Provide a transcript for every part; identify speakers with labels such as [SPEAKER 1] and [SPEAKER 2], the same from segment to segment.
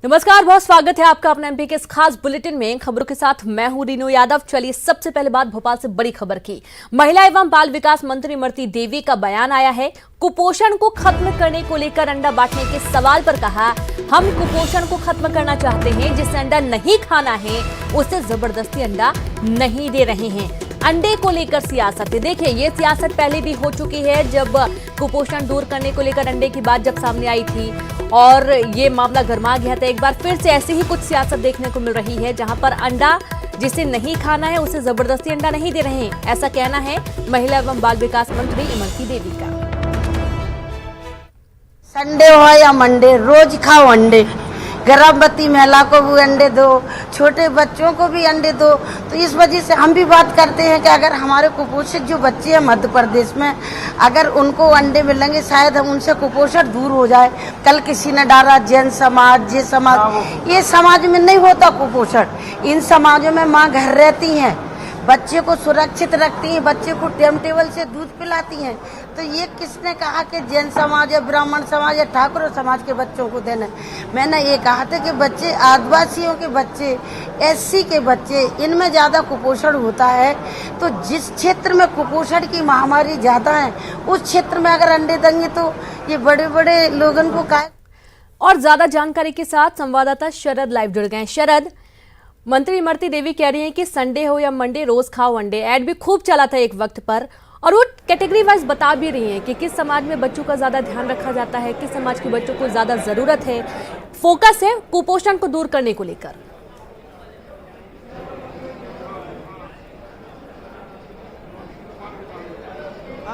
[SPEAKER 1] नमस्कार, बहुत स्वागत है आपका अपने एमपी के इस खास बुलेटिन में। खबरों के साथ मैं हूं रीनू यादव। चलिए सबसे पहले बात भोपाल से बड़ी खबर की। महिला एवं बाल विकास मंत्री इमरती देवी का बयान आया है। कुपोषण को खत्म करने को लेकर अंडा बांटने के सवाल पर कहा, हम कुपोषण को खत्म करना चाहते हैं। जिसे अंडा नहीं खाना है उसे जबरदस्ती अंडा नहीं दे रहे हैं। अंडे को लेकर सियासत है। देखिए, ये सियासत पहले भी हो चुकी है, जब कुपोषण दूर करने को लेकर अंडे की बात जब सामने आई थी और ये मामला गरमा गया था। एक बार फिर से ऐसी ही कुछ सियासत देखने को मिल रही है, जहां पर अंडा जिसे नहीं खाना है उसे जबरदस्ती अंडा नहीं दे रहे हैं। ऐसा कहना है महिला एवं बाल विकास मंत्री इमरती देवी का।
[SPEAKER 2] संडे हो या मंडे, रोज खाओ अंडे। गर्भवती महिला को भी अंडे दो, छोटे बच्चों को भी अंडे दो। तो इस वजह से हम भी बात करते हैं कि अगर हमारे कुपोषित जो बच्चे हैं मध्य प्रदेश में, अगर उनको अंडे मिलेंगे शायद हम उनसे कुपोषण दूर हो जाए। कल किसी ने डाला जैन समाज, ये समाज में नहीं होता कुपोषण। इन समाजों में माँ घर रहती हैं, बच्चे को सुरक्षित रखती हैं, बच्चे को टाइम टेबल से दूध पिलाती हैं। तो ये किसने कहा कि जैन समाज या ब्राह्मण समाज या ठाकुर समाज के बच्चों को देना? मैंने ये कहा था कि बच्चे, आदिवासियों के बच्चे, एससी के बच्चे, इनमें ज्यादा कुपोषण होता है। तो जिस क्षेत्र में कुपोषण की महामारी ज्यादा है उस क्षेत्र में अगर अंडे देंगे तो ये बड़े बड़े लोगों को का।
[SPEAKER 1] और ज्यादा जानकारी के साथ संवाददाता शरद लाइव जुड़ गए। शरद, मंत्री इमरती देवी कह रही हैं कि संडे हो या मंडे रोज खाओ अंडे। ऐड भी खूब चला था एक वक्त पर, और वो कैटेगरी वाइज बता भी रही हैं कि किस समाज में बच्चों का ज्यादा ध्यान रखा जाता है, किस समाज के बच्चों को ज्यादा जरूरत है। फोकस है कुपोषण को दूर करने को लेकर।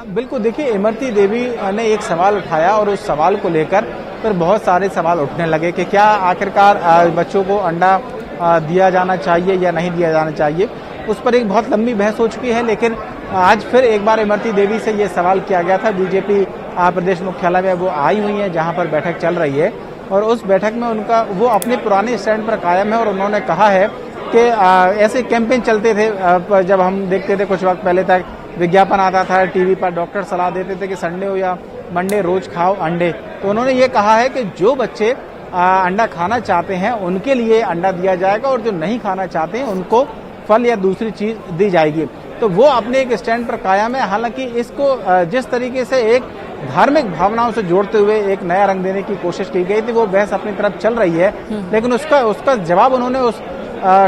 [SPEAKER 3] बिल्कुल, देखिए, इमरती देवी ने एक सवाल उठाया और उस सवाल को लेकर फिर बहुत सारे सवाल उठने लगे कि क्या आखिरकार बच्चों को अंडा दिया जाना चाहिए या नहीं दिया जाना चाहिए। उस पर एक बहुत लंबी बहस हो चुकी है, लेकिन आज फिर एक बार इमरती देवी से ये सवाल किया गया था। बीजेपी प्रदेश मुख्यालय में वो आई हुई है, जहां पर बैठक चल रही है, और उस बैठक में वो अपने पुराने स्टैंड पर कायम है। और उन्होंने कहा है कि ऐसे कैंपेन चलते थे, जब हम देखते थे कुछ वक्त पहले तक विज्ञापन आता था टीवी पर, डॉक्टर सलाह देते थे कि संडे हो या मंडे रोज खाओ अंडे। तो उन्होंने ये कहा है कि जो बच्चे अंडा खाना चाहते हैं उनके लिए अंडा दिया जाएगा, और जो नहीं खाना चाहते हैं उनको फल या दूसरी चीज दी जाएगी। तो वो अपने एक स्टैंड पर कायम है। हालांकि इसको जिस तरीके से एक धार्मिक भावनाओं से जोड़ते हुए एक नया रंग देने की कोशिश की गई थी, वो बहस अपनी तरफ चल रही है, लेकिन उसका जवाब उन्होंने उस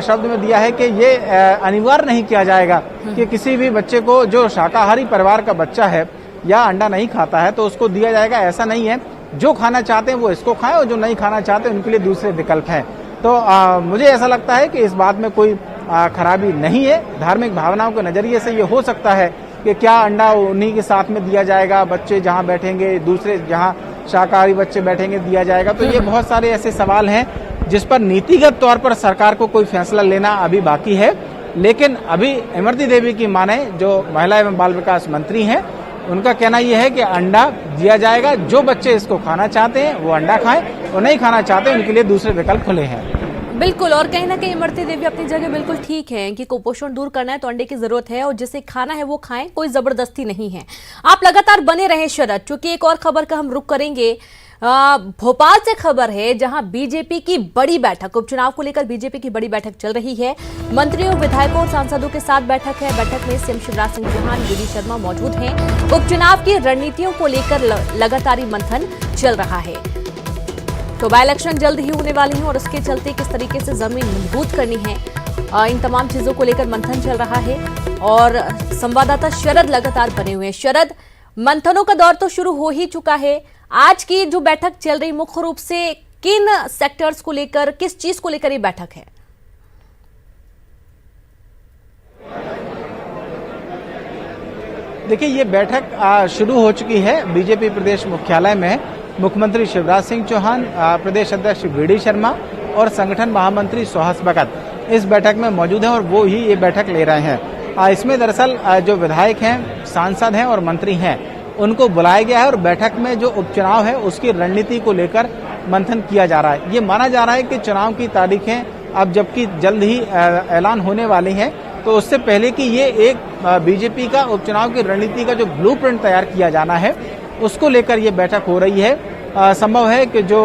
[SPEAKER 3] शब्द में दिया है कि ये अनिवार्य नहीं किया जाएगा कि किसी भी बच्चे को, जो शाकाहारी परिवार का बच्चा है या अंडा नहीं खाता है, तो उसको दिया जाएगा। ऐसा नहीं है, जो खाना चाहते हैं वो इसको खाएं और जो नहीं खाना चाहते उनके लिए दूसरे विकल्प हैं। तो मुझे ऐसा लगता है कि इस बात में कोई खराबी नहीं है। धार्मिक भावनाओं के नजरिए से ये हो सकता है कि क्या अंडा उन्हीं के साथ में दिया जाएगा, बच्चे जहां बैठेंगे, दूसरे जहां शाकाहारी बच्चे बैठेंगे दिया जाएगा। तो ये बहुत सारे ऐसे सवाल हैं जिस पर नीतिगत तौर पर सरकार को कोई फैसला लेना अभी बाकी है। लेकिन अभी इमरती देवी की माने, जो महिला एवं बाल विकास मंत्री हैं, उनका कहना यह है कि अंडा दिया जाएगा। जो बच्चे इसको खाना चाहते हैं वो अंडा खाएं, और नहीं खाना चाहते उनके लिए दूसरे विकल्प खुले हैं।
[SPEAKER 1] बिल्कुल, और कहीं ना कहीं इमरती देवी अपनी जगह बिल्कुल ठीक है कि कुपोषण दूर करना है तो अंडे की जरूरत है, और जिसे खाना है वो खाएं, कोई जबरदस्ती नहीं है। आप लगातार बने रहे शरद, क्योंकि एक और खबर का हम रुख करेंगे। भोपाल से खबर है, जहां बीजेपी की बड़ी बैठक, उपचुनाव को लेकर बीजेपी की बड़ी बैठक चल रही है। मंत्रियों, विधायकों और सांसदों के साथ बैठक है। बैठक में सीएम शिवराज सिंह चौहान, वीडी शर्मा मौजूद हैं। उपचुनाव की रणनीतियों को लेकर लगातार मंथन चल रहा है। तो बाय इलेक्शन जल्द ही होने वाली है, और उसके चलते किस तरीके से जमीन मजबूत करनी है, इन तमाम चीजों को लेकर मंथन चल रहा है। और संवाददाता शरद लगातार बने हुए हैं। शरद, मंथनों का दौर तो शुरू हो ही चुका है। आज की जो बैठक चल रही, मुख्य रूप से किन सेक्टर्स को लेकर, किस चीज को लेकर ये बैठक है?
[SPEAKER 3] देखिए, ये बैठक शुरू हो चुकी है बीजेपी प्रदेश मुख्यालय में। मुख्यमंत्री शिवराज सिंह चौहान, प्रदेश अध्यक्ष वीडी शर्मा और संगठन महामंत्री सुहास भगत इस बैठक में मौजूद हैं, और वो ही ये बैठक ले रहे हैं। इसमें दरअसल जो विधायक हैं, सांसद हैं और मंत्री हैं, उनको बुलाया गया है, और बैठक में जो उपचुनाव है उसकी रणनीति को लेकर मंथन किया जा रहा है। ये माना जा रहा है कि चुनाव की तारीखें अब जबकि जल्द ही ऐलान होने वाली हैं, तो उससे पहले कि ये एक बीजेपी का उपचुनाव की रणनीति का जो ब्लूप्रिंट तैयार किया जाना है, उसको लेकर ये बैठक हो रही है। संभव है कि जो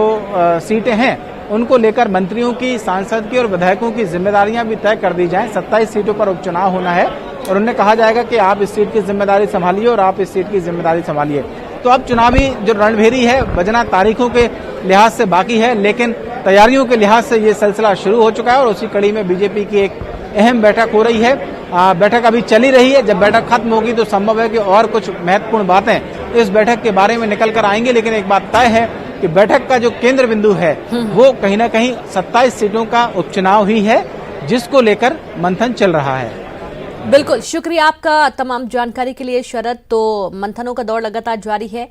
[SPEAKER 3] सीटें हैं उनको लेकर मंत्रियों की, सांसद की और विधायकों की जिम्मेदारियां भी तय कर दी जाएं। 27 सीटों पर उपचुनाव होना है और उन्हें कहा जाएगा कि आप इस सीट की जिम्मेदारी संभालिए और आप इस सीट की जिम्मेदारी संभालिए। तो अब चुनावी जो रणभेरी है बजना तारीखों के लिहाज से बाकी है, लेकिन तैयारियों के लिहाज से ये सिलसिला शुरू हो चुका है और उसी कड़ी में बीजेपी की एक अहम बैठक हो रही है। बैठक अभी चली रही है। जब बैठक खत्म होगी तो संभव है कि और कुछ महत्वपूर्ण बातें इस बैठक के बारे में निकल कर आएंगी, लेकिन एक बात तय है कि बैठक का जो केंद्र बिंदु है वो कहीं ना कहीं 27 सीटों का उपचुनाव ही है, जिसको लेकर मंथन चल रहा है।
[SPEAKER 1] बिल्कुल, शुक्रिया आपका तमाम जानकारी के लिए शरद। तो मंथनों का दौर लगातार जारी है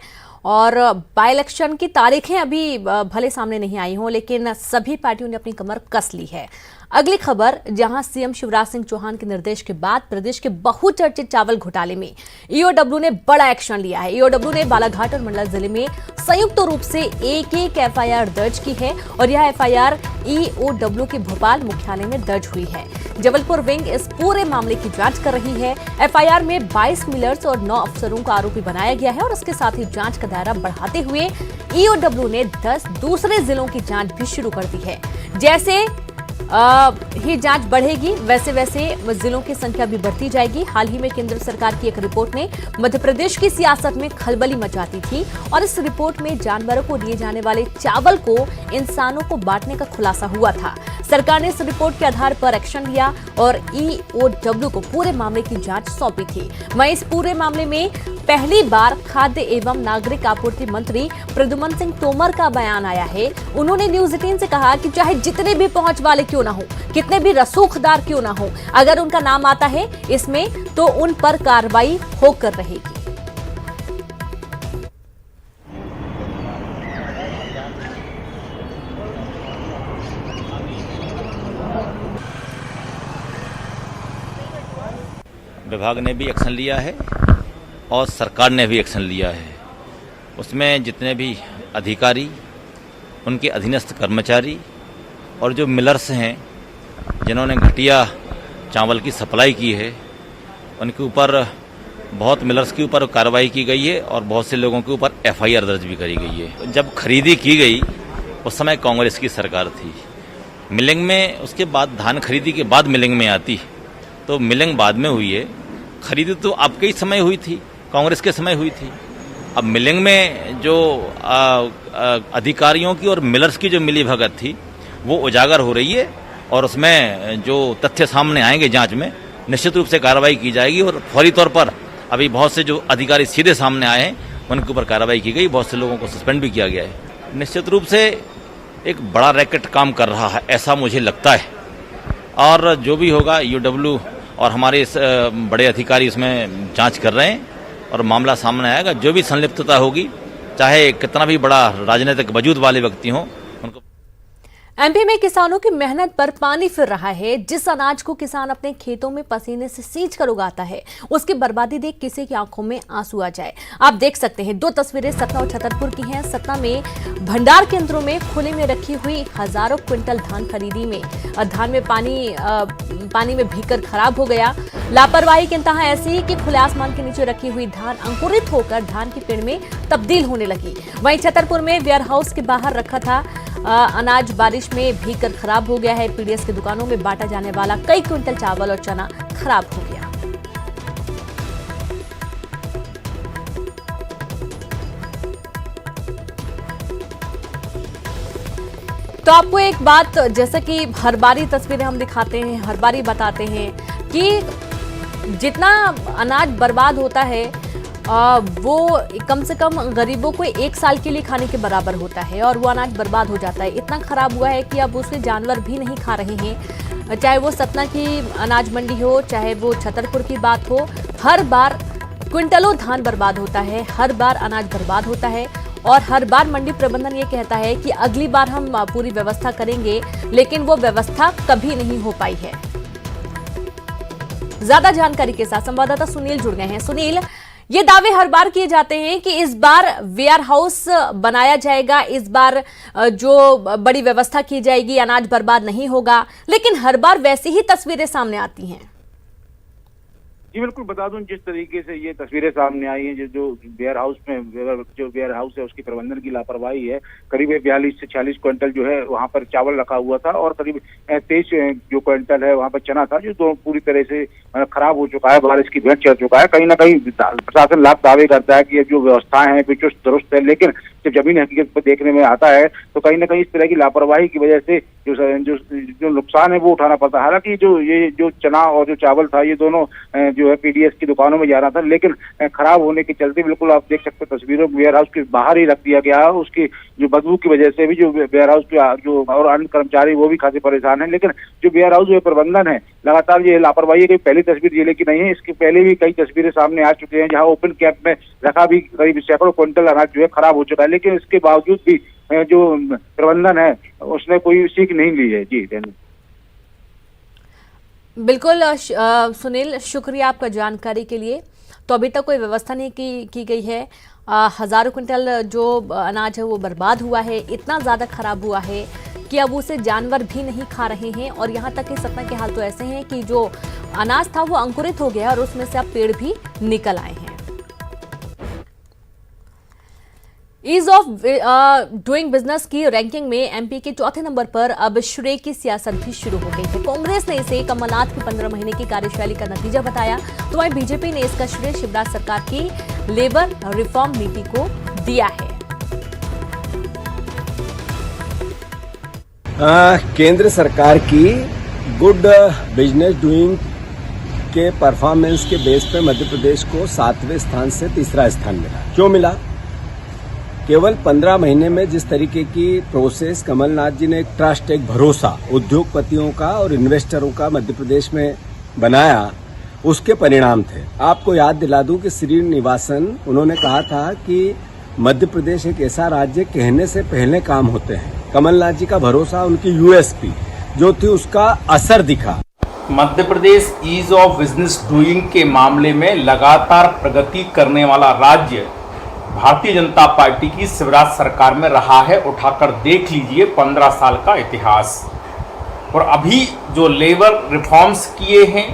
[SPEAKER 1] और बाई इलेक्शन की तारीखें अभी भले सामने नहीं आई हों, लेकिन सभी पार्टियों ने अपनी कमर कस ली है। अगली खबर, जहां सीएम शिवराज सिंह चौहान के निर्देश के बाद प्रदेश के बहुचर्चित चावल घोटाले में ईओडब्ल्यू ने बड़ा एक्शन लिया है। ईओडब्ल्यू ने बालाघाट और मंडला जिले में संयुक्त रूप से एक एफआईआर दर्ज की है और यह एफआईआर ईओडब्ल्यू के भोपाल मुख्यालय में दर्ज हुई है। जबलपुर विंग इस पूरे मामले की जांच कर रही है। एफआईआर में 22 मिलर्स और 9 अफसरों को आरोपी बनाया गया है और इसके साथ ही जांच का दायरा बढ़ाते हुए ईओडब्ल्यू ने 10 दूसरे जिलों की जांच भी शुरू कर दी है। जैसे ही जांच बढ़ेगी वैसे वैसे जिलों की संख्या भी बढ़ती जाएगी। हाल ही में केंद्र सरकार की एक रिपोर्ट ने मध्य प्रदेश की सियासत में खलबली मचाती थी और इस रिपोर्ट में जानवरों को दिए जाने वाले चावल को इंसानों को बांटने का खुलासा हुआ था। सरकार ने इस रिपोर्ट के आधार पर एक्शन लिया और ईओडब्ल्यू को पूरे मामले की जांच सौंपी थी। वहीं इस पूरे मामले में पहली बार खाद्य एवं नागरिक आपूर्ति मंत्री प्रद्युम्न सिंह तोमर का बयान आया है। उन्होंने न्यूज 18 से कहा कि चाहे जितने भी पहुंच वाले क्यों ना हो, कितने भी रसूखदार क्यों ना हो, अगर उनका नाम आता है इसमें तो उन पर कार्रवाई होकर रहेगी।
[SPEAKER 4] विभाग ने भी एक्शन लिया है और सरकार ने भी एक्शन लिया है। उसमें जितने भी अधिकारी, उनके अधीनस्थ कर्मचारी और जो मिलर्स हैं जिन्होंने घटिया चावल की सप्लाई की है, उनके ऊपर बहुत मिलर्स के ऊपर कार्रवाई की गई है और बहुत से लोगों के ऊपर एफआईआर दर्ज भी करी गई है। जब खरीदी की गई उस समय कांग्रेस की सरकार थी। मिलिंग में उसके बाद धान खरीदी के बाद मिलिंग में आती, तो मिलिंग बाद में हुई है। खरीदी तो आपके ही समय हुई थी, कांग्रेस के समय हुई थी। अब मिलिंग में जो अधिकारियों की और मिलर्स की जो मिली भगत थी वो उजागर हो रही है और उसमें जो तथ्य सामने आएंगे जांच में निश्चित रूप से कार्रवाई की जाएगी और फौरी तौर पर अभी बहुत से जो अधिकारी सीधे सामने आए हैं उनके ऊपर कार्रवाई की गई। बहुत से लोगों को सस्पेंड भी किया गया है। निश्चित रूप से एक बड़ा रैकेट काम कर रहा है ऐसा मुझे लगता है और जो भी होगा ईओडब्ल्यू और हमारे इस बड़े अधिकारी इसमें जांच कर रहे हैं और मामला सामने आएगा। जो भी संलिप्तता होगी, चाहे कितना भी बड़ा राजनीतिक वजूद वाले व्यक्ति हों, उनको।
[SPEAKER 1] एमपी में किसानों की मेहनत पर पानी फिर रहा है। जिस अनाज को किसान अपने खेतों में पसीने से सींच कर उगाता है, उसकी बर्बादी देख किसी की आंखों में आंसू आ जाए। आप देख सकते हैं, 2 तस्वीरें सतना और छतरपुर की हैं। सतना में भंडार केंद्रों में खुले में रखी हुई हजारों क्विंटल धान खरीदी में धान में पानी में भीगकर खराब हो गया। लापरवाही की इंतहा ऐसी कि खुले आसमान के नीचे रखी हुई धान अंकुरित होकर धान की पेड़ में तब्दील होने लगी। वहीं छतरपुर में वेयर हाउस के बाहर रखा था अनाज बारिश में भीगकर खराब हो गया है। पीडीएस की दुकानों में बांटा जाने वाला कई क्विंटल चावल और चना खराब हो गया। तो आपको एक बात, जैसा कि हर बारी तस्वीरें हम दिखाते हैं, हर बारी बताते हैं कि जितना अनाज बर्बाद होता है वो कम से कम गरीबों को 1 साल के लिए खाने के बराबर होता है और वो अनाज बर्बाद हो जाता है। इतना खराब हुआ है कि अब उसे जानवर भी नहीं खा रहे हैं। चाहे वो सतना की अनाज मंडी हो, चाहे वो छतरपुर की बात हो, हर बार क्विंटलों धान बर्बाद होता है, हर बार अनाज बर्बाद होता है और हर बार मंडी प्रबंधन ये कहता है कि अगली बार हम पूरी व्यवस्था करेंगे, लेकिन वो व्यवस्था कभी नहीं हो पाई है। ज्यादा जानकारी के साथ संवाददाता सुनील जुड़ गए हैं। सुनील, ये दावे हर बार किए जाते हैं कि इस बार वेयर हाउस बनाया जाएगा, इस बार जो बड़ी व्यवस्था की जाएगी, अनाज बर्बाद नहीं होगा, लेकिन हर बार वैसी ही तस्वीरें सामने आती हैं।
[SPEAKER 5] जी बिल्कुल, बता दूं जिस तरीके से ये तस्वीरें सामने आई हैं, जो वेयर हाउस में जो वेयर हाउस है उसकी प्रबंधन की लापरवाही है। करीब 42 से 46 क्विंटल जो है वहां पर चावल रखा हुआ था और करीब 23 जो क्विंटल है वहां पर चना था, जो तो पूरी तरह से खराब हो चुका है, बारिश की भेंट चढ़ चुका है। कहीं ना कहीं प्रशासन लाख दावे करता है कि ये जो व्यवस्थाएं हैं वे चुस्त दुरुस्त है, लेकिन जब जमीन हकीकत पर देखने में आता है तो कहीं ना कहीं इस तरह की लापरवाही की वजह से जो नुकसान है वो उठाना पड़ता है। हालांकि जो चना और जो चावल था ये दोनों जो है पीडीएस की दुकानों में जा रहा था, लेकिन खराब होने के चलते बिल्कुल आप देख सकते हैं तस्वीरों में वेयर हाउस के बाहर ही रख दिया गया है। उसकी जो बदबू की वजह से भी जो वेयर हाउस के जो और अन्य कर्मचारी वो भी खासे परेशान है। लेकिन जो वेयर हाउस जो प्रबंधन है लगातार ये लापरवाही की पहली तस्वीर जिले की नहीं है, इसके पहले भी कई तस्वीरें सामने आ चुकी हैं जहाँ ओपन कैंप में रखा भी करीब सैकड़ों क्विंटल अनाज जो है खराब हो चुका है, लेकिन इसके बावजूद भी जो प्रबंधन है उसने कोई सीख नहीं ली है। जी
[SPEAKER 1] बिल्कुल सुनील, शुक्रिया आपका जानकारी के लिए। तो अभी तक कोई व्यवस्था नहीं की गई है। हजारों क्विंटल जो अनाज है वो बर्बाद हुआ है, इतना ज़्यादा खराब हुआ है कि अब उसे जानवर भी नहीं खा रहे हैं। और यहाँ तक कि सतना के हाल तो ऐसे हैं कि जो अनाज था वो अंकुरित हो गया और उसमें से अब पेड़ भी निकल आए हैं। ईज ऑफ डूइंग बिजनेस की रैंकिंग में एमपी के चौथे नंबर पर अब श्रेय की सियासत भी शुरू हो गई है। कांग्रेस ने इसे कमलनाथ की 15 महीने की कार्यशैली का नतीजा बताया, तो वहीं बीजेपी ने इसका श्रेय शिवराज सरकार की लेबर रिफॉर्म नीति को दिया है।
[SPEAKER 6] केंद्र सरकार की गुड बिजनेस डूइंग के परफॉर्मेंस के बेस पे मध्य प्रदेश को 7वें स्थान से तीसरा स्थान मिला। क्यों मिला? केवल 15 महीने में जिस तरीके की प्रोसेस कमलनाथ जी ने एक ट्रस्ट, एक भरोसा उद्योगपतियों का और इन्वेस्टरों का मध्य प्रदेश में बनाया, उसके परिणाम थे। आपको याद दिला दूं कि श्रीनिवासन उन्होंने कहा था कि मध्य प्रदेश एक ऐसा राज्य कहने से पहले काम होते हैं। कमलनाथ जी का भरोसा, उनकी यूएसपी जो थी, उसका असर दिखा।
[SPEAKER 7] Madhya Pradesh ease of business doing के मामले में लगातार प्रगति करने वाला राज्य भारतीय जनता पार्टी की शिवराज सरकार में रहा है। उठाकर देख लीजिए 15 साल का इतिहास। और अभी जो लेबर रिफॉर्म्स किए हैं,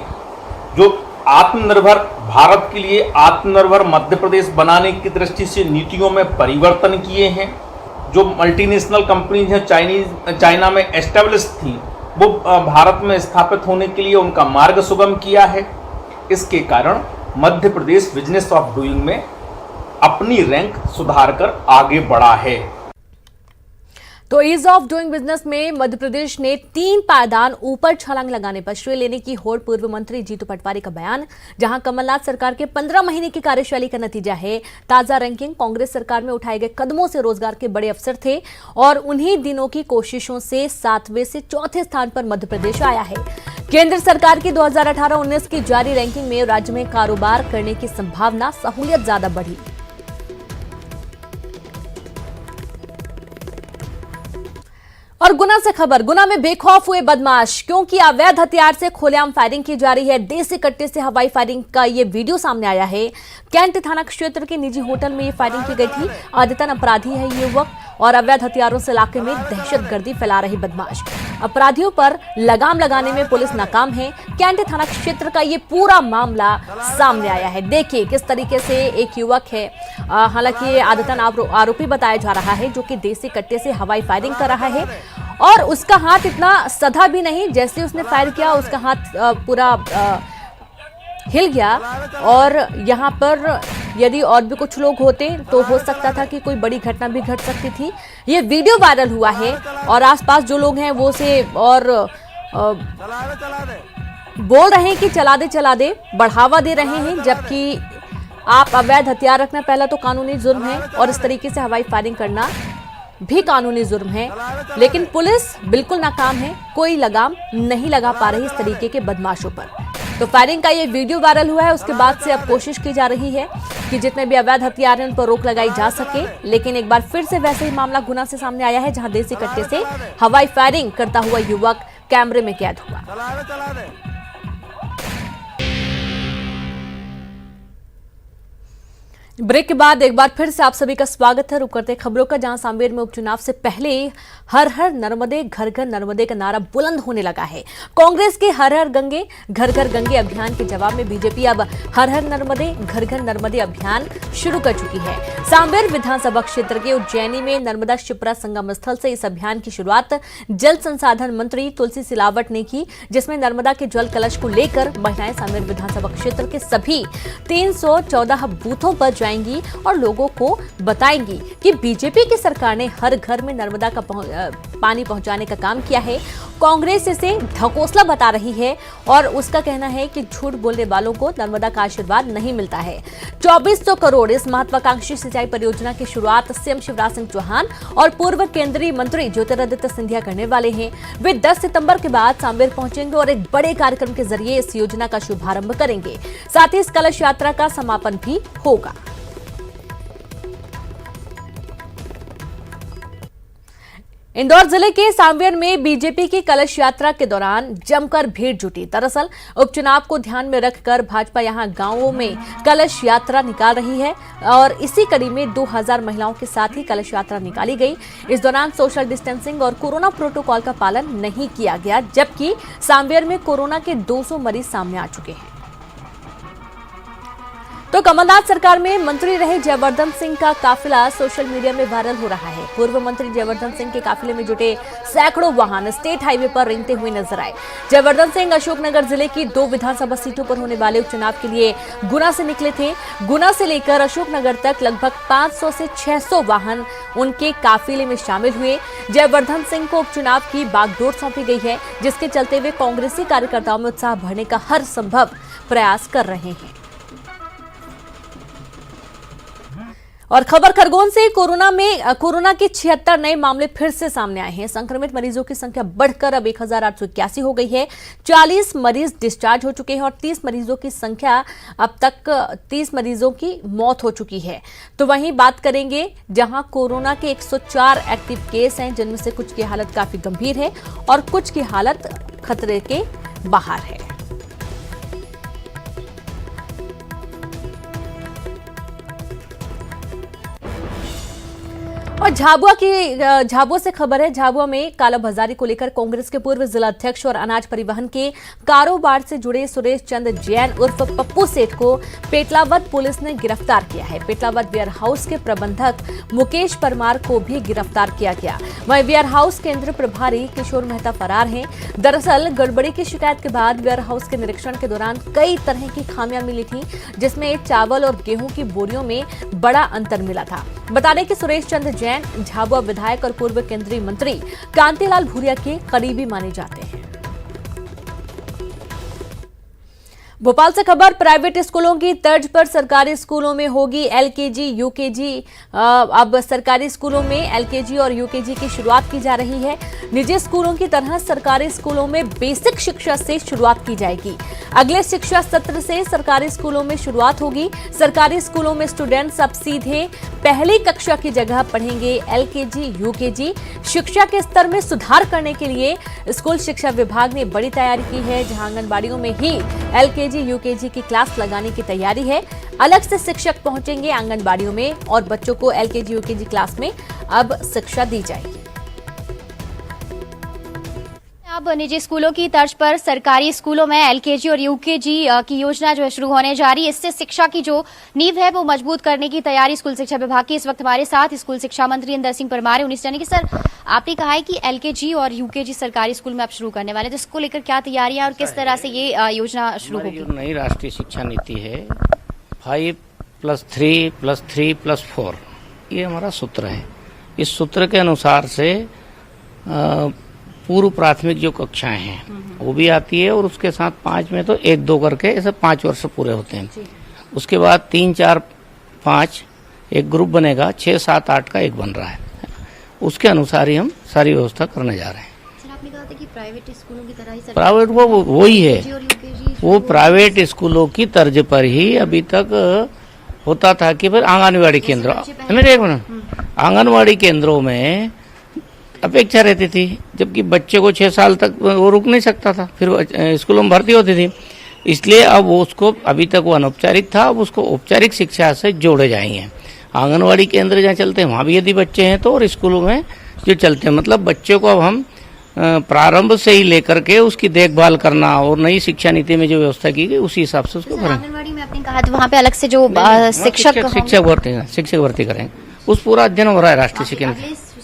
[SPEAKER 7] जो आत्मनिर्भर भारत के लिए आत्मनिर्भर मध्य प्रदेश बनाने की दृष्टि से नीतियों में परिवर्तन किए हैं, जो मल्टीनेशनल कंपनीज हैं चाइना में एस्टेब्लिश थी, वो भारत में स्थापित होने के लिए उनका मार्ग सुगम किया है। इसके कारण Madhya Pradesh business of doing में अपनी रैंक सुधारकर आगे बढ़ा है।
[SPEAKER 1] तो ईज ऑफ डूइंग बिजनेस में मध्य प्रदेश ने 3 पायदान ऊपर छलांग लगाने पर श्रेय लेने की होड़ पूर्व मंत्री जीतू पटवारी का बयान, जहां कमलनाथ सरकार के 15 महीने की कार्यशैली का नतीजा है। ताजा रैंकिंग कांग्रेस सरकार में उठाए गए कदमों से रोजगार के बड़े अवसर थे और उन्हीं दिनों की कोशिशों से 7वें से चौथे स्थान पर मध्य प्रदेश आया है। केंद्र सरकार की 2018-19 की जारी रैंकिंग में राज्य में कारोबार करने की संभावना, सहूलियत ज्यादा बढ़ी। और गुना से खबर, गुना में बेखौफ हुए बदमाश, क्योंकि अवैध हथियार से खुलेआम फायरिंग की जा रही है। देसी कट्टे से हवाई फायरिंग का ये वीडियो सामने आया है। कैंट थाना क्षेत्र के निजी होटल में ये फायरिंग की गई थी। आदतन अपराधी है ये युवक और अवैध हथियारों से इलाके में दहशतगर्दी फैला रही बदमाश। अपराधियों पर लगाम लगाने में पुलिस नाकाम है। कैंट थाना क्षेत्र का ये पूरा मामला सामने आया है। देखिए किस तरीके से एक युवक है, हालांकि ये आदतन आरोपी बताया जा रहा है, जो कि देसी कट्टे से हवाई फायरिंग कर रहा है और उसका हाथ इतना सधा भी नहीं। जैसे उसने फायर किया उसका हाथ पूरा हिल गया। और यहाँ पर यदि और भी कुछ लोग होते तो हो सकता था कि कोई बड़ी घटना भी घट सकती थी। ये वीडियो वायरल हुआ है और आसपास जो लोग हैं वो से और बोल रहे हैं कि चला दे, बढ़ावा दे रहे हैं, जबकि आप अवैध हथियार रखना पहला तो कानूनी जुर्म है और इस तरीके से हवाई फायरिंग करना भी कानूनी जुर्म है। लेकिन पुलिस बिल्कुल नाकाम है, कोई लगाम नहीं लगा पा रही इस तरीके के बदमाशों पर। तो फायरिंग का ये वीडियो वायरल हुआ है, उसके बाद से अब कोशिश की जा रही है कि जितने भी अवैध हथियार हैं उन पर रोक लगाई जा सके। लेकिन एक बार फिर से वैसे ही मामला गुना से सामने आया है, जहां देसी कट्टे से हवाई फायरिंग करता हुआ युवक कैमरे में कैद हुआ। ब्रेक के बाद एक बार फिर से आप सभी का स्वागत है। रुक करते हैं खबरों का, जहां सांवेर में उपचुनाव से पहले हर हर नर्मदे घर घर नर्मदे का नारा बुलंद होने लगा है। कांग्रेस के हर हर गंगे घर घर गंगे अभियान के जवाब में बीजेपी अब हर हर नर्मदे घर घर नर्मदे अभियान शुरू कर चुकी है। सांवेर विधानसभा क्षेत्र के उज्जैनी में नर्मदा शिप्रा संगम स्थल से इस अभियान की शुरुआत जल संसाधन मंत्री तुलसी सिलावट ने की, जिसमें नर्मदा के जल कलश को लेकर महिलाएं सांवेर विधानसभा क्षेत्र के सभी 314 बूथों पर जाएंगी और लोगों को बताएंगी कि बीजेपी की सरकार ने हर घर में नर्मदा का पानी पहुंचाने का काम किया है। कांग्रेस इसे ढकोसला बता रही है और उसका कहना है कि झूठ बोलने वालों को नर्मदा का आशीर्वाद नहीं मिलता है। 2400 करोड़ इस महत्वाकांक्षी सिंचाई परियोजना की शुरुआत सीएम शिवराज सिंह चौहान और पूर्व केंद्रीय मंत्री ज्योतिरादित्य सिंधिया करने वाले हैं। वे 10 सितंबर के बाद सांवेर पहुंचेंगे और एक बड़े कार्यक्रम के जरिए इस योजना का शुभारंभ करेंगे। साथ ही इस कलश यात्रा का समापन भी होगा। इंदौर जिले के सांवेर में बीजेपी की कलश यात्रा के दौरान जमकर भीड़ जुटी। दरअसल उपचुनाव को ध्यान में रखकर भाजपा यहां गांवों में कलश यात्रा निकाल रही है और इसी कड़ी में 2000 महिलाओं के साथ ही कलश यात्रा निकाली गई। इस दौरान सोशल डिस्टेंसिंग और कोरोना प्रोटोकॉल का पालन नहीं किया गया, जबकि सांवेर में कोरोना के 200 मरीज सामने आ चुके हैं। तो कमलनाथ सरकार में मंत्री रहे जयवर्धन सिंह का काफिला सोशल मीडिया में वायरल हो रहा है। पूर्व मंत्री जयवर्धन सिंह के काफिले में जुटे सैकड़ों वाहन स्टेट हाईवे पर रेंगते हुए नजर आए। जयवर्धन सिंह अशोकनगर जिले की 2 विधानसभा सीटों पर होने वाले उपचुनाव के लिए गुना से निकले थे। गुना से लेकर अशोकनगर तक लगभग 500 से 600 वाहन उनके काफिले में शामिल हुए। जयवर्धन सिंह को उपचुनाव की बागडोर सौंपी गई है, जिसके चलते वे कांग्रेसी कार्यकर्ताओं में उत्साह भरने का हर संभव प्रयास कर रहे हैं। और खबर खरगोन से, कोरोना के 76 नए मामले फिर से सामने आए हैं। संक्रमित मरीजों की संख्या बढ़कर अब 1881 हो गई है। 40 मरीज डिस्चार्ज हो चुके हैं और 30 मरीजों की संख्या अब तक 30 मरीजों की मौत हो चुकी है। तो वहीं बात करेंगे जहां कोरोना के 104 एक्टिव केस हैं, जिनमें से कुछ की हालत काफी गंभीर है और कुछ की हालत खतरे के बाहर है। और झाबुआ से खबर है। झाबुआ में कालाबाजारी को लेकर कांग्रेस के पूर्व जिला अध्यक्ष और अनाज परिवहन के कारोबार से जुड़े सुरेश चंद जैन उर्फ पप्पू सेठ को पेटलावद पुलिस ने गिरफ्तार किया है। पेटलावद वेयर हाउस के प्रबंधक मुकेश परमार को भी गिरफ्तार किया गया। वहीं वेयर हाउस केंद्र प्रभारी किशोर मेहता फरार हैं। दरअसल गड़बड़ी की शिकायत के बाद वेयर हाउस के निरीक्षण के दौरान कई तरह की खामियां मिली थी, जिसमें चावल और गेहूं की बोरियों में बड़ा अंतर मिला था। बता दें कि सुरेश चंद जैन झाबुआ विधायक और पूर्व केंद्रीय मंत्री कांतिलाल भूरिया के करीबी माने जाते हैं। भोपाल से खबर, प्राइवेट स्कूलों की तर्ज पर सरकारी स्कूलों में होगी एलकेजी यूकेजी। अब सरकारी स्कूलों में एलकेजी और यूकेजी की शुरुआत की जा रही है। निजी स्कूलों की तरह सरकारी स्कूलों में बेसिक शिक्षा से शुरुआत की जाएगी। अगले शिक्षा सत्र से सरकारी स्कूलों में शुरुआत होगी। सरकारी स्कूलों में स्टूडेंट्स अब सीधे पहली कक्षा की जगह पढ़ेंगे एलकेजी यूकेजी। शिक्षा के स्तर में सुधार करने के लिए स्कूल शिक्षा विभाग ने बड़ी तैयारी की है, जहां आंगनबाड़ियों में ही एलकेजी यूकेजी की क्लास लगाने की तैयारी है। अलग से शिक्षक पहुंचेंगे आंगनबाड़ियों में और बच्चों को एलकेजी यूकेजी क्लास में अब शिक्षा दी जाएगी।
[SPEAKER 8] अब निजी स्कूलों की तर्ज पर सरकारी स्कूलों में एलकेजी और यूकेजी की योजना जो है शुरू होने जा रही है। इससे शिक्षा की जो नींव है वो मजबूत करने की तैयारी स्कूल शिक्षा विभाग की। इस वक्त हमारे साथ स्कूल शिक्षा मंत्री इंदर सिंह परमार है। उन्हें जाने की सर, आपने कहा है कि एलकेजी और यूकेजी सरकारी स्कूल में आप शुरू करने वाले, तो इसको लेकर क्या तैयारियां और किस तरह से ये योजना शुरू होगी?
[SPEAKER 9] नई राष्ट्रीय शिक्षा नीति है 5+3+3+4, ये हमारा सूत्र है। इस सूत्र के अनुसार से पूर्व प्राथमिक जो कक्षाएं हैं वो भी आती है और उसके साथ 5 में तो 1-2 करके ऐसे 5 वर्ष पूरे होते हैं। उसके बाद 3, 4, 5 एक ग्रुप बनेगा, 6, 7, 8 का एक बन रहा है। उसके अनुसार ही हम सारी व्यवस्था करने जा रहे हैं।
[SPEAKER 8] सर, आपने कहा था कि प्राइवेट स्कूलों की तरह ही
[SPEAKER 9] प्राइवेट वो ही है, वो प्राइवेट स्कूलों की तर्ज पर ही अभी तक होता था कि फिर आंगनबाड़ी केंद्र, आंगनबाड़ी केंद्रों में अपेक्षा रहती थी, जबकि बच्चे को 6 साल तक वो रुक नहीं सकता था, फिर स्कूलों में भर्ती होती थी। इसलिए अब वो उसको, अभी तक वो अनौपचारिक था, अब उसको औपचारिक शिक्षा से जोड़े जाएंगे। आंगनवाड़ी केंद्र जहाँ चलते हैं वहाँ भी यदि बच्चे हैं तो, और स्कूलों में जो चलते हैं, मतलब बच्चों को अब हम प्रारंभ से ही लेकर के उसकी देखभाल करना और नई शिक्षा नीति में जो व्यवस्था की गई उसी हिसाब से उसको करेंगे।
[SPEAKER 8] आंगनवाड़ी में आपने कहा तो वहाँ पे अलग से जो शिक्षक
[SPEAKER 9] भर्ती करेंगे, उस पूरा अध्ययन हो रहा है राष्ट्रीय शिक्षा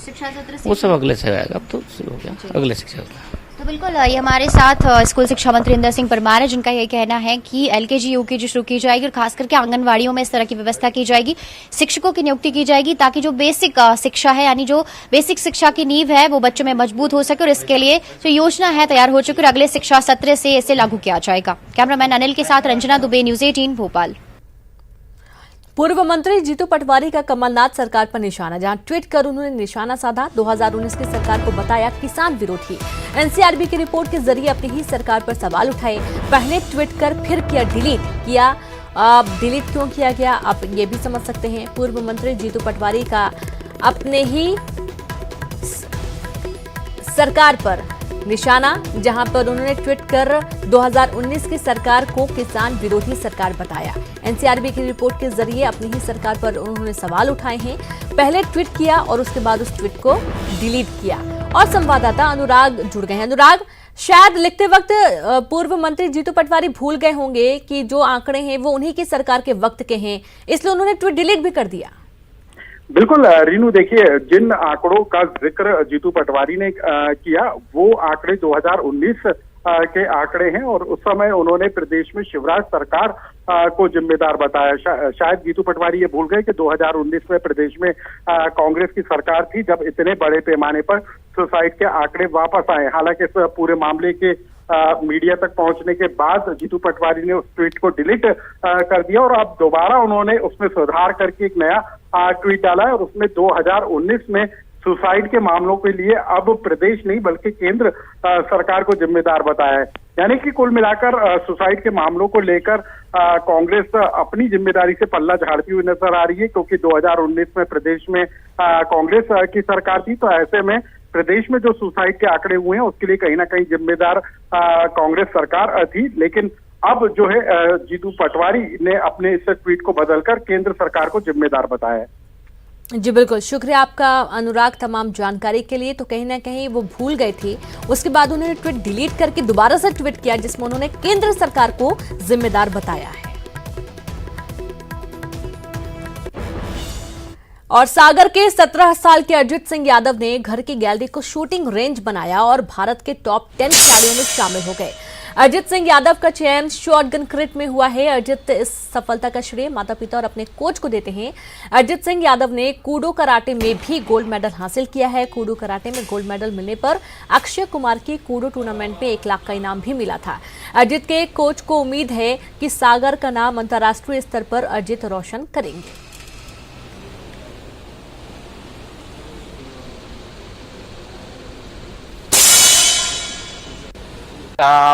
[SPEAKER 8] शिक्षा सत्र से
[SPEAKER 9] वो सब अगले से आएगा। अब तो शुरू हो गया अगले शिक्षा सत्र।
[SPEAKER 8] तो बिल्कुल ये हमारे साथ स्कूल शिक्षा मंत्री इंदर सिंह परमार है, जिनका ये कहना है कि एलकेजी यूकेजी शुरू की जाएगी और खास करके आंगनवाड़ियों में इस तरह की व्यवस्था की जाएगी, शिक्षकों की नियुक्ति की जाएगी ताकि जो बेसिक शिक्षा है, यानी जो बेसिक शिक्षा की नींव है वो बच्चों में मजबूत हो सके, और इसके लिए जो योजना है तैयार हो चुकी है और अगले शिक्षा सत्र से इसे लागू किया जाएगा। कैमरामैन अनिल के साथ रंजना दुबे, न्यूज 18 भोपाल।
[SPEAKER 1] पूर्व मंत्री जीतू पटवारी का कमलनाथ सरकार पर निशाना, जहां ट्वीट कर उन्होंने निशाना साधा। 2019 की सरकार को बताया किसान विरोधी। एनसीआरबी की रिपोर्ट के जरिए अपनी ही सरकार पर सवाल उठाए। पहले ट्वीट कर फिर किया डिलीट क्यों किया गया, आप ये भी समझ सकते हैं। पूर्व मंत्री जीतू पटवारी का अपने ही सरकार पर निशाना, जहां पर उन्होंने ट्वीट कर 2019 की सरकार को किसान विरोधी सरकार बताया। एनसीआरबी की रिपोर्ट के जरिए अपनी ही सरकार पर उन्होंने सवाल उठाए हैं। पहले ट्वीट किया और उसके बाद उस ट्वीट को डिलीट किया। और संवाददाता अनुराग जुड़ गए हैं। अनुराग, शायद लिखते वक्त पूर्व मंत्री जीतू पटवारी भूल गए होंगे कि जो आंकड़े हैं वो उन्हीं की सरकार के वक्त के हैं, इसलिए उन्होंने ट्वीट डिलीट भी कर दिया।
[SPEAKER 5] बिल्कुल रीनू, देखिए जिन आंकड़ों का जिक्र जीतू पटवारी ने किया वो आंकड़े 2019 के आंकड़े हैं और उस समय उन्होंने प्रदेश में शिवराज सरकार को जिम्मेदार बताया। शायद जीतू पटवारी ये भूल गए कि 2019 में प्रदेश में कांग्रेस की सरकार थी जब इतने बड़े पैमाने पर सुसाइड के आंकड़े वापस आए। हालांकि इस पूरे मामले के मीडिया तक पहुंचने के बाद जीतू पटवारी ने उस ट्वीट को डिलीट कर दिया और अब दोबारा उन्होंने उसमें सुधार करके एक नया ट्वीट डाला है और उसमें 2019 में सुसाइड के मामलों के लिए अब प्रदेश नहीं बल्कि केंद्र सरकार को जिम्मेदार बताया है। यानी कि कुल मिलाकर सुसाइड के मामलों को लेकर कांग्रेस अपनी जिम्मेदारी से पल्ला झाड़ती हुई नजर आ रही है, क्योंकि 2019 में प्रदेश में कांग्रेस की सरकार थी, तो ऐसे में प्रदेश में जो सुसाइड के आंकड़े हुए हैं उसके लिए कहीं ना कहीं जिम्मेदार कांग्रेस सरकार थी। लेकिन अब जो है जीतू पटवारी ने अपने इस ट्वीट को बदलकर केंद्र सरकार को जिम्मेदार बताया है।
[SPEAKER 1] जी बिल्कुल, शुक्रिया आपका अनुराग तमाम जानकारी के लिए। तो कहीं ना कहीं वो भूल गए थे, उसके बाद उन्होंने ट्वीट डिलीट करके दोबारा से ट्वीट किया जिसमें उन्होंने केंद्र सरकार को जिम्मेदार बताया है। और सागर के 17 साल के अजित सिंह यादव ने घर की गैलरी को शूटिंग रेंज बनाया और भारत के टॉप 10 खिलाड़ियों में शामिल हो गए। अजित सिंह यादव का चयन शॉटगन क्रिट में हुआ है। अजित इस सफलता का श्रेय माता पिता और अपने कोच को देते हैं। अजित सिंह यादव ने कूडो कराटे में भी गोल्ड मेडल हासिल किया है। कूडो कराटे में गोल्ड मेडल मिलने पर अक्षय कुमार की कूडो टूर्नामेंट में 1 लाख का इनाम भी मिला था। अजित के कोच को उम्मीद है कि सागर का नाम अंतर्राष्ट्रीय स्तर पर अजित रोशन करेंगे।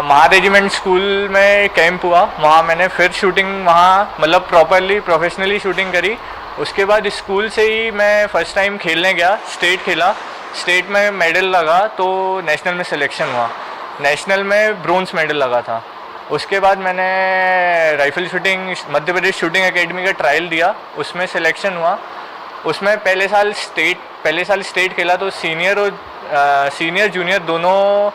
[SPEAKER 10] महारेजिमेंट स्कूल में कैंप हुआ, वहाँ मैंने फिर शूटिंग वहाँ मतलब प्रॉपरली प्रोफेशनली शूटिंग करी। उसके बाद स्कूल से ही मैं फर्स्ट टाइम खेलने गया, स्टेट खेला, स्टेट में मेडल लगा तो नेशनल में सिलेक्शन हुआ, नेशनल में ब्रोंज मेडल लगा था। उसके बाद मैंने rifle shooting Madhya Pradesh shooting academy का ट्रायल दिया, उसमें सिलेक्शन हुआ। उसमें पहले साल स्टेट खेला तो सीनियर जूनियर दोनों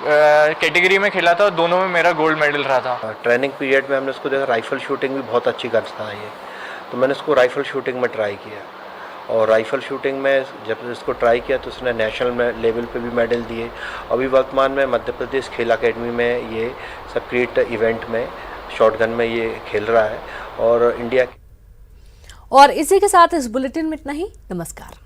[SPEAKER 10] कैटेगरी में खेला था और दोनों में मेरा गोल्ड मेडल रहा था।
[SPEAKER 11] ट्रेनिंग पीरियड में हमने उसको देखा, राइफल शूटिंग भी बहुत अच्छी करता है ये, तो मैंने उसको राइफल शूटिंग में ट्राई किया और राइफल शूटिंग में जब इसको ट्राई किया तो उसने नेशनल में लेवल पे भी मेडल दिए। अभी वर्तमान में मध्य प्रदेश खेल अकेडमी में ये सब क्रिएट इवेंट में शॉटगन में ये खेल रहा है और इंडिया।
[SPEAKER 1] और इसी के साथ इस बुलेटिन में इतना ही। नमस्कार।